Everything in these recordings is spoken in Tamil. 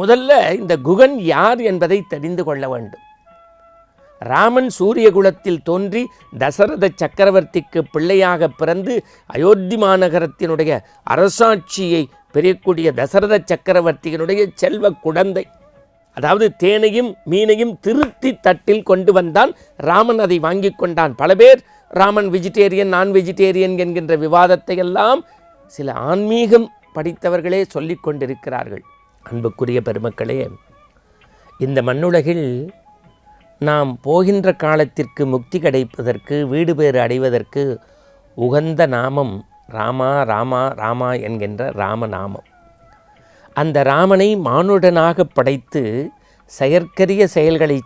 முதல்ல இந்த குகன் யார் என்பதை தெரிந்து கொள்ள வேண்டும். ராமன் சூரியகுலத்தில் தோன்றி தசரத சக்கரவர்த்திக்கு பிள்ளையாக பிறந்து அயோத்தி மாநகரத்தினுடைய அரசாட்சியை பெறக்கூடிய தசரத சக்கரவர்த்தியினுடைய செல்வ குழந்தை. அதாவது தேனையும் மீனையும் திருத்தி தட்டில் கொண்டு வந்தான். ராமன் அதை வாங்கி கொண்டான். பல பேர் ராமன் வெஜிடேரியன் நான் வெஜிடேரியன் என்கின்ற விவாதத்தை எல்லாம் சில ஆன்மீகம் படித்தவர்களே சொல்லிக் கொண்டிருக்கிறார்கள். அன்புக்குரிய பெருமக்களே, இந்த மண்ணுலகில் நாம் போகின்ற காலத்திற்கு முக்தி கிடைப்பதற்கு வீடு பேறு அடைவதற்கு உகந்த நாமம் ராமா ராமா ராமா என்கின்ற ராமநாமம். அந்த ராமனை மானுடனாக படைத்து செயற்கரிய செயல்களை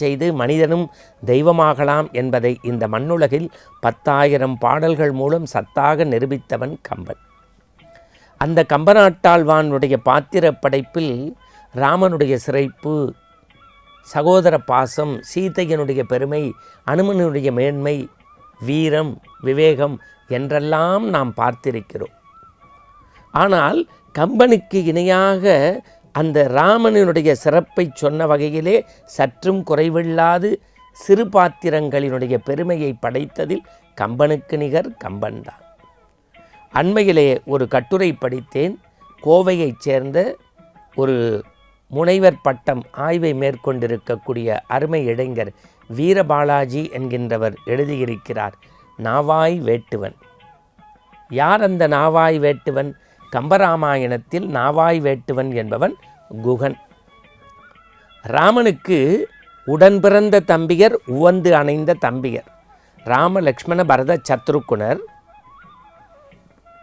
செய்து மனிதனும் தெய்வமாகலாம் என்பதை இந்த மண்ணுலகில் 10,000 பாடல்கள் மூலம் சத்தாக நிரூபித்தவன் கம்பன். அந்த கம்பநாட்டாழ்வானுடைய பாத்திர படைப்பில் ராமனுடைய சிறைப்பு, சகோதர பாசம், சீதையனுடைய பெருமை, அனுமனுடைய மேன்மை, வீரம், விவேகம் என்றெல்லாம் நாம் பார்த்திருக்கிறோம். ஆனால் கம்பனுக்கு இணையாக அந்த ராமனுடைய சிறப்பை சொன்ன வகையிலே சற்றும் குறைவில்லாது சிறு பாத்திரங்களினுடைய பெருமையை படைத்ததில் கம்பனுக்கு நிகர் கம்பன்தான். அண்மையிலே ஒரு கட்டுரை படித்தேன். கோவையைச் சேர்ந்த ஒரு முனைவர் பட்டம் ஆய்வை மேற்கொண்டிருக்கக்கூடிய அருமை இளைஞர் வீரபாலாஜி என்கின்றவர் எழுதியிருக்கிறார். நாவாய் வேட்டுவன். யார் அந்த நாவாய் வேட்டுவன்? கம்பராமாயணத்தில் நாவாய் வேட்டுவன் என்பவன் குகன். ராமனுக்கு உடன் பிறந்த தம்பியர், உவந்து அணைந்த தம்பியர் ராம லக்ஷ்மண பரத சத்ருக்குனர்.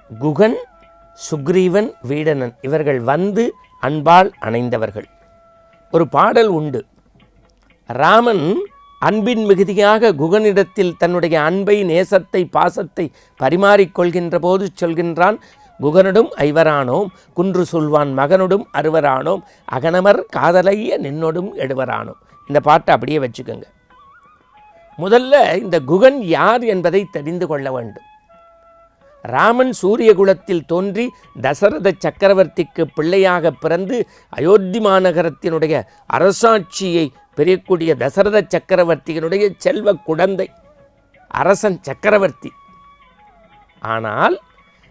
குகன், சுக்ரீவன், வீடனன் இவர்கள் வந்து அன்பால் அணைந்தவர்கள். ஒரு பாடல் உண்டு. ராமன் அன்பின் மிகுதியாக குகனிடத்தில் தன்னுடைய அன்பை, நேசத்தை, பாசத்தை பரிமாறிக்கொள்கின்ற போது சொல்கின்றான், குகனுடும் ஐவரானோம், குன்று சொல்வான் மகனுடும் அறுவரானோம், அகனமர் காதலைய நின்னோடும் எடுவரானோம். இந்த பாட்டை அப்படியே வச்சுக்கோங்க. முதல்ல இந்த குகன் யார் என்பதை தெரிந்து கொள்ள வேண்டும். ராமன் சூரியகுலத்தில் தோன்றி தசரத சக்கரவர்த்திக்கு பிள்ளையாக பிறந்து அயோத்தி மாநகரத்தினுடைய அரசாட்சியை பெறக்கூடிய தசரத சக்கரவர்த்தியினுடைய செல்வ குழந்தை, அரசன் சக்கரவர்த்தி. ஆனால்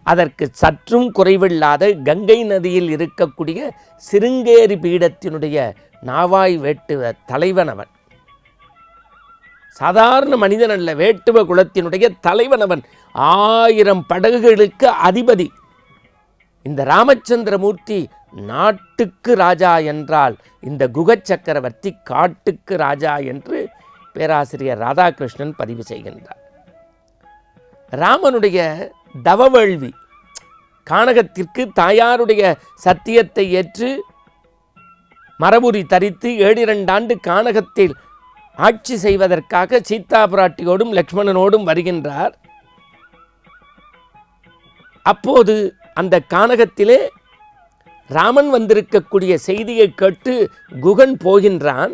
அதற்கு சற்றும் குறைவில்லாத கங்கை நதியில் இருக்கக்கூடிய சிருங்கேரி பீடத்தினுடைய நாவாய் வேட்டுவ தலைவனவன். சாதாரண மனிதன் அல்ல, வேட்டுவ குலத்தினுடைய தலைவனவன். 1000 படகுகளுக்கு அதிபதி. இந்த ராமச்சந்திரமூர்த்தி நாட்டுக்கு ராஜா என்றால் இந்த குகச் சக்கரவர்த்தி காட்டுக்கு ராஜா என்று பேராசிரியர் ராதாகிருஷ்ணன் பதிவு செய்கின்றார். ராமனுடைய தவவேள்வி, கானகத்திற்கு தாயாருடைய சத்தியத்தை ஏற்று மரபுரி தரித்து 7 ஆண்டு கானகத்தில் ஆட்சி செய்வதற்காக சீதா பிராட்டியோடும் லக்ஷ்மணனோடும் வருகின்றார். அப்போது அந்த கானகத்திலே ராமன் வந்திருக்கக்கூடிய செய்தியை கேட்டு குகன் போகின்றான்.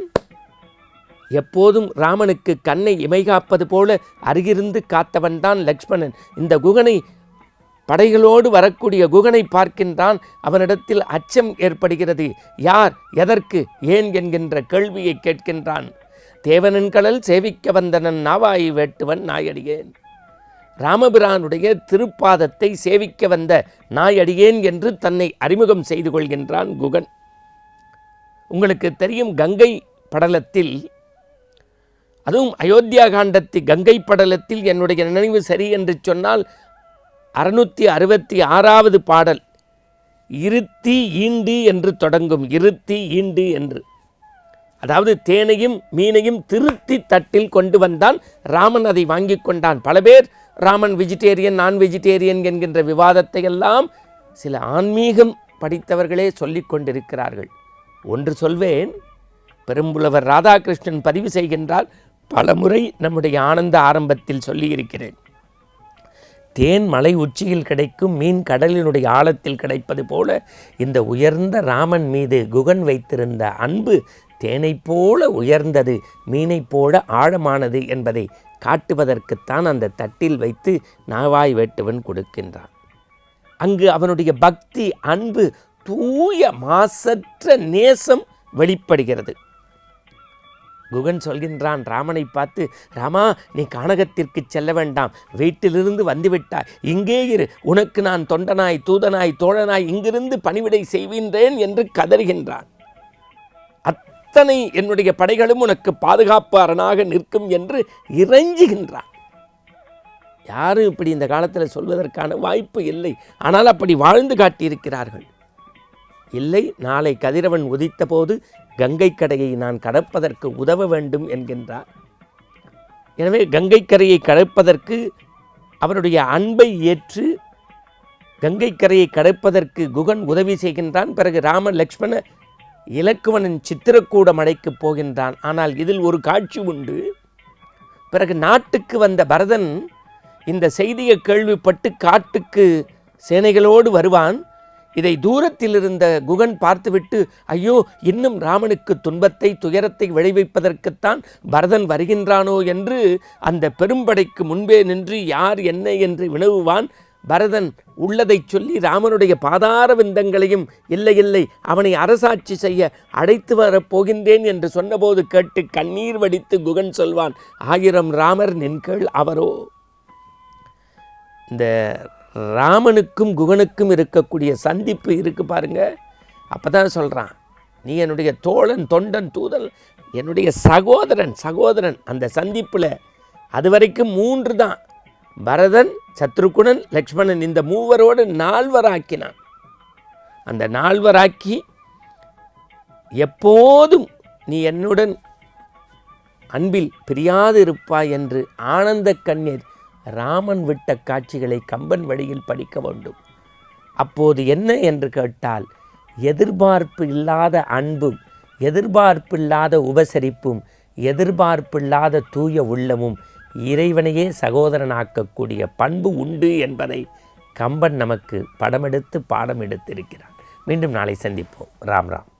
எப்போதும் ராமனுக்கு கண்ணை இமைகாப்பது போல அருகிருந்து காத்தவன்தான் லக்ஷ்மணன். இந்த குகனை, படைகளோடு வரக்கூடிய குகனை பார்க்கின்றான். அவனிடத்தில் அச்சம் ஏற்படுகிறது. யார், எதற்கு, ஏன் என்கின்ற கேள்வியை கேட்கின்றான். தேவனின் கடல் சேவிக்க வந்தனன் நாவாய் வேட்டுவன் நாயடியேன். ராமபிரானுடைய திருப்பாதத்தை சேவிக்க வந்த நாயடியேன் என்று தன்னை அறிமுகம் செய்து கொள்கின்றான் குகன். உங்களுக்கு தெரியும், கங்கை படலத்தில், அதுவும் அயோத்தியா காண்டத்து கங்கை படலத்தில் என்னுடைய நினைவு சரி என்று சொன்னால் 666வது பாடல் இருத்தி ஈண்டு என்று தொடங்கும். இருத்தி ஈண்டு என்று, அதாவது தேனையும் மீனையும் திருத்தி தட்டில் கொண்டு வந்தான். ராமன் அதை வாங்கி கொண்டான். பல பேர் ராமன் வெஜிடேரியன் நான் வெஜிடேரியன் என்கின்ற விவாதத்தை எல்லாம் சில ஆன்மீகம் படித்தவர்களே சொல்லிக் கொண்டிருக்கிறார்கள். ஒன்று சொல்வேன், பெரும்புலவர் ராதாகிருஷ்ணன் பதிவு செய்கின்றார். பல முறை நம்முடைய ஆனந்த ஆரம்பத்தில் சொல்லியிருக்கிறேன். தேன் மலை உச்சியில் கிடைக்கும், மீன் கடலினுடைய ஆழத்தில் கிடைப்பது போல இந்த உயர்ந்த ராமன் மீது குகன் வைத்திருந்த அன்பு தேனைப் போல உயர்ந்தது, மீனைப் போல ஆழமானது என்பதை காட்டுவதற்குத்தான் அந்த தட்டில் வைத்து நாவாய் வேட்டுவன் கொடுக்கின்றான். அங்கு அவனுடைய பக்தி, அன்பு தூய மாசற்ற நேசம் வெளிப்படுகிறது. குகன் சொல்கின்றான் ராமனை பார்த்து, ராமா, நீ கானகத்திற்கு செல்ல வேண்டாம், வீட்டிலிருந்து வந்துவிட்டாய், இங்கே இரு, உனக்கு நான் தொண்டனாய் தூதனாய் தோழனாய் இங்கிருந்து பணிவிடை செய்கின்றேன் என்று கதறுகின்றான். அத்தனை என்னுடைய படைகளும் உனக்கு பாதுகாப்பு அரணாக நிற்கும் என்று இறைஞ்சுகின்றான். யாரும் இப்படி இந்த காலத்தில் சொல்வதற்கான வாய்ப்பு இல்லை. ஆனால் அப்படி வாழ்ந்து காட்டியிருக்கிறார்கள். இல்லை, நாளை கதிரவன் உதித்த போது கங்கை கரையை நான் கடப்பதற்கு உதவ வேண்டும் என்கின்றார். எனவே கங்கை கரையை கடப்பதற்கு அவருடைய அன்பை ஏற்று கங்கை கரையை கடப்பதற்கு குகன் உதவி செய்கின்றான். பிறகு ராம லக்ஷ்மண இலக்குவனின் சித்திரக்கூட மலைக்கு போகின்றான். ஆனால் இதில் ஒரு காட்சி உண்டு. பிறகு நாட்டுக்கு வந்த பரதன் இந்த செய்தியை கேள்விப்பட்டு காட்டுக்கு சேனைகளோடு வருவான். இதை தூரத்தில் இருந்த குகன் பார்த்துவிட்டு, ஐயோ, இன்னும் ராமனுக்கு துன்பத்தை துயரத்தை விளைவிப்பதற்குத்தான் பரதன் வருகின்றானோ என்று அந்த பெரும்படைக்கு முன்பே நின்று யார் என்ன என்று வினவுவான். பரதன் உள்ளதை சொல்லி ராமனுடைய பாதார விந்தங்களையும், இல்லை இல்லை, அவனை அரசாட்சி செய்ய அழைத்து வரப் போகின்றேன் என்று சொன்னபோது கேட்டு கண்ணீர் வடித்து குகன் சொல்வான், 1000 ராமர் நின்கேள் அவரோ. இந்த ராமனுக்கும் குகனுக்கும் இருக்கக்கூடிய சந்திப்பு இருக்கு பாருங்க. அப்போ தான் சொல்கிறான், நீ என்னுடைய தோழன் தொண்டன் தூதன் என்னுடைய சகோதரன். அந்த சந்திப்பில் அது வரைக்கும் 3 தான், பரதன் சத்ருகுணன் லக்ஷ்மணன், இந்த மூவரோடு 4 ஆக்கினான். அந்த 4 ஆக்கி எப்போதும் நீ என்னுடன் அன்பில் பிரியாது இருப்பாய் என்று ஆனந்த கண்ணீர் ராமன் விட்ட காட்சிகளை கம்பன் வழியில் படிக்க வேண்டும். அப்போது என்ன என்று கேட்டால், எதிர்பார்ப்பு இல்லாத அன்பும், எதிர்பார்ப்பில்லாத உபசரிப்பும், எதிர்பார்ப்பில்லாத தூய உள்ளமும் இறைவனையே சகோதரனாக்கக்கூடிய பண்பு உண்டு என்பதை கம்பன் நமக்கு படமெடுத்து பாடம் எடுத்திருக்கிறார். மீண்டும் நாளை சந்திப்போம். ராம் ராம்.